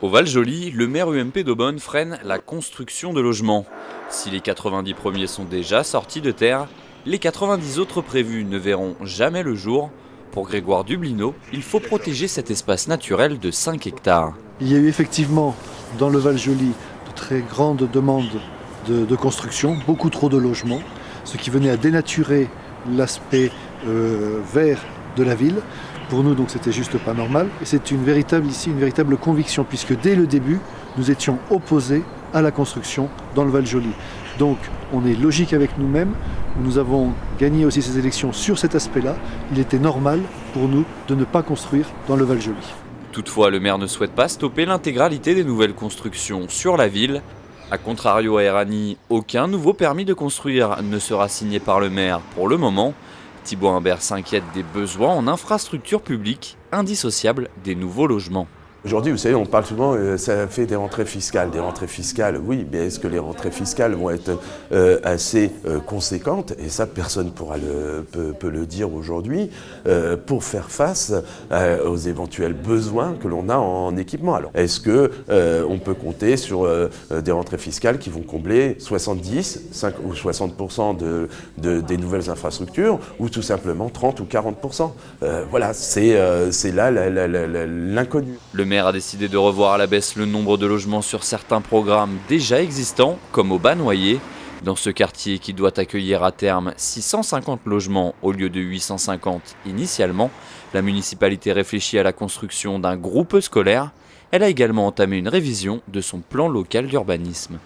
Au Val-Joli, le maire UMP d'Aubonne freine la construction de logements. Si les 90 premiers sont déjà sortis de terre, les 90 autres prévus ne verront jamais le jour. Pour Grégoire Dublineau, il faut protéger cet espace naturel de 5 hectares. Il y a eu effectivement dans le Val-Joli de très grandes demandes de construction, beaucoup trop de logements, ce qui venait à dénaturer l'aspect vert de la ville. Pour nous, donc, c'était juste pas normal. Et c'est une véritable conviction, puisque dès le début, nous étions opposés à la construction dans le Val-Joli. Donc, on est logique avec nous-mêmes. Nous avons gagné aussi ces élections sur cet aspect-là. Il était normal pour nous de ne pas construire dans le Val-Joli. Toutefois, le maire ne souhaite pas stopper l'intégralité des nouvelles constructions sur la ville. A contrario à Erani, aucun nouveau permis de construire ne sera signé par le maire pour le moment. Thibault Humbert s'inquiète des besoins en infrastructures publiques indissociables des nouveaux logements. Aujourd'hui, vous savez, on parle souvent, ça fait des rentrées fiscales. Des rentrées fiscales, oui, mais est-ce que les rentrées fiscales vont être assez conséquentes? Et ça, personne peut le dire aujourd'hui, pour faire face aux éventuels besoins que l'on a en équipement. Alors, est-ce qu'on peut compter sur des rentrées fiscales qui vont combler 70, 5 ou 60% des nouvelles infrastructures, ou tout simplement 30 ou 40%? Voilà, c'est là l'inconnu. Le maire a décidé de revoir à la baisse le nombre de logements sur certains programmes déjà existants, comme au Bas-Noyer. Dans ce quartier qui doit accueillir à terme 650 logements au lieu de 850 initialement, la municipalité réfléchit à la construction d'un groupe scolaire. Elle a également entamé une révision de son plan local d'urbanisme.